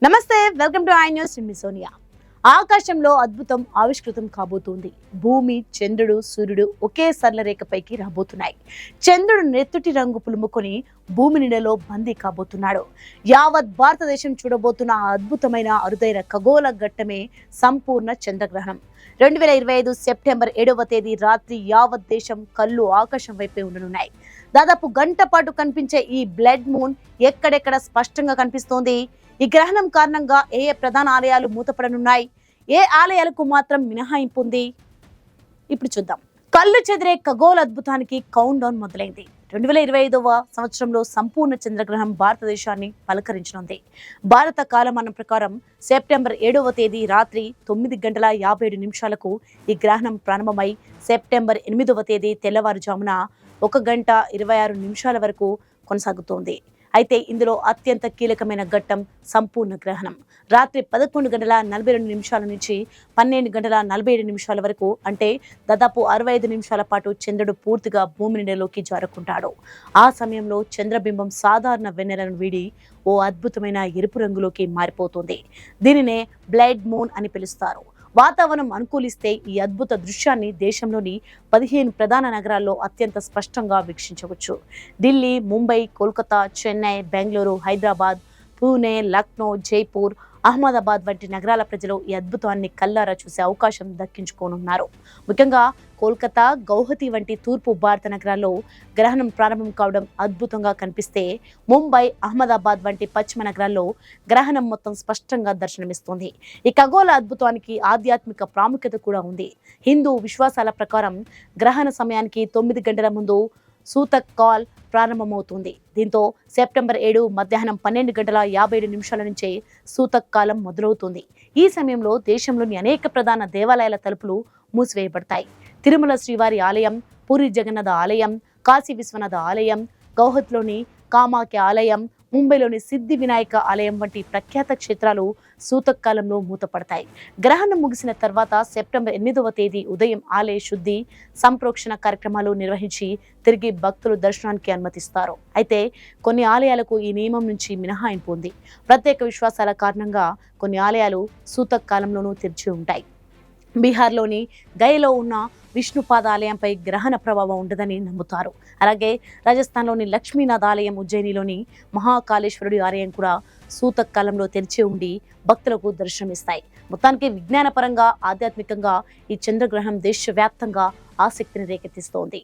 నమస్తే, welcome to I news. నేను సోనియా. ఆకాశంలో అద్భుతం ఆవిష్కృతం కాబోతోంది. భూమి, చంద్రుడు, సూర్యుడు ఒకే సరళ రేఖపైకి రాబోతున్నాయి. చంద్రుడు నెత్తుటి రంగు పులుముకొని భూమి నీడలో బందీ కాబోతున్నాడు. యావత్ భారతదేశం చూడబోతున్న ఆ అద్భుతమైన అరుదైన ఖగోళ ఘట్టమే సంపూర్ణ చంద్రగ్రహణం. 2025 సెప్టెంబర్ 7వ తేదీ రాత్రి యావత్ దేశం కళ్ళు ఆకాశం వైపే ఉండనున్నాయి. దాదాపు గంట పాటు కనిపించే ఈ బ్లడ్ మూన్ ఎక్కడెక్కడ స్పష్టంగా కనిపిస్తోంది. ఈ గ్రహణం కారణంగా ఏ ప్రధాన ఆలయాలు మూతపడనున్నాయి, ఏ ఆలయాలకు మాత్రం మినహాయింపు ఉంది, ఇప్పుడు చూద్దాం. కళ్ళు చెదిరే ఖగోళ అద్భుతానికి కౌంట్ డౌన్ మొదలైంది. 2025వ సంవత్సరంలో సంపూర్ణ చంద్రగ్రహణం భారతదేశాన్ని పలకరించనుంది. భారత కాలమానం ప్రకారం సెప్టెంబర్ 7వ తేదీ రాత్రి 9:57 ఈ గ్రహణం ప్రారంభమై సెప్టెంబర్ 8వ తేదీ తెల్లవారుజామున 1:26 వరకు కొనసాగుతోంది. అయితే ఇందులో అత్యంత కీలకమైన ఘట్టం సంపూర్ణ గ్రహణం. రాత్రి 11:42 నుంచి 12:47 వరకు, అంటే దాదాపు 65 నిమిషాల పాటు చంద్రుడు పూర్తిగా భూమి నీడలోకి జారుకుంటాడు. ఆ సమయంలో చంద్రబింబం సాధారణ వెన్నెలను వీడి ఓ అద్భుతమైన ఎరుపు రంగులోకి మారిపోతుంది. దీనినే బ్లడ్ మూన్ అని పిలుస్తారు. వాతావరణం అనుకూలిస్తే ఈ అద్భుత దృశ్యాన్ని దేశంలోని 15 ప్రధాన నగరాల్లో అత్యంత స్పష్టంగా వీక్షించవచ్చు. ఢిల్లీ, ముంబై, కోల్కతా, చెన్నై, బెంగళూరు, హైదరాబాద్, పూణే, లక్నో, జైపూర్, అహ్మదాబాద్ వంటి నగరాల ప్రజలు ఈ అద్భుతాన్ని కల్లారా చూసే అవకాశం దక్కించుకోనున్నారు. ముఖ్యంగా కోల్కతా, గౌహతి వంటి తూర్పు భారత నగరాల్లో గ్రహణం ప్రారంభం కావడం అద్భుతంగా కనిపిస్తే, ముంబై, అహ్మదాబాద్ వంటి పశ్చిమ నగరాల్లో గ్రహణం మొత్తం స్పష్టంగా దర్శనమిస్తుంది. ఈ ఖగోళ అద్భుతానికి ఆధ్యాత్మిక ప్రాముఖ్యత కూడా ఉంది. హిందూ విశ్వాసాల ప్రకారం గ్రహణ సమయానికి 9 గంటల ముందు సూతక్ కాల్ ప్రారంభమవుతుంది. దీంతో సెప్టెంబర్ 7 మధ్యాహ్నం 12:57 నుంచే సూతక్ కాలం మొదలవుతుంది. ఈ సమయంలో దేశంలోని అనేక ప్రధాన దేవాలయాల తలుపులు మూసివేయబడతాయి. తిరుమల శ్రీవారి ఆలయం, పూరి జగన్నాథ ఆలయం, కాశీ విశ్వనాథ ఆలయం, గౌహత్లోని కామాఖ్య ఆలయం, ముంబైలోని సిద్ధి వినాయక ఆలయం వంటి ప్రఖ్యాత క్షేత్రాలు సూతక్ కాలంలో మూతపడతాయి. గ్రహణం ముగిసిన తర్వాత సెప్టెంబర్ 8వ తేదీ ఉదయం ఆలయ శుద్ధి, సంప్రోక్షణ కార్యక్రమాలు నిర్వహించి తిరిగి భక్తులు దర్శనానికి అనుమతిస్తారు. అయితే కొన్ని ఆలయాలకు ఈ నియమం నుంచి మినహాయింపు ఉంది. ప్రత్యేక విశ్వాసాల కారణంగా కొన్ని ఆలయాలు సూతక్ కాలంలోనూ తెరిచి ఉంటాయి. బీహార్లోని గయలో ఉన్న విష్ణుపాద ఆలయంపై గ్రహణ ప్రభావం ఉండదని నమ్ముతారు. అలాగే రాజస్థాన్లోని లక్ష్మీనాథ్ ఆలయం, ఉజ్జయినిలోని మహాకాళేశ్వరుడి ఆలయం కూడా సూతక్ కాలంలో తెరిచి ఉండి భక్తులకు దర్శనమిస్తాయి. మొత్తానికి విజ్ఞానపరంగా, ఆధ్యాత్మికంగా ఈ చంద్రగ్రహణం దేశవ్యాప్తంగా ఆసక్తిని రేకెత్తిస్తోంది.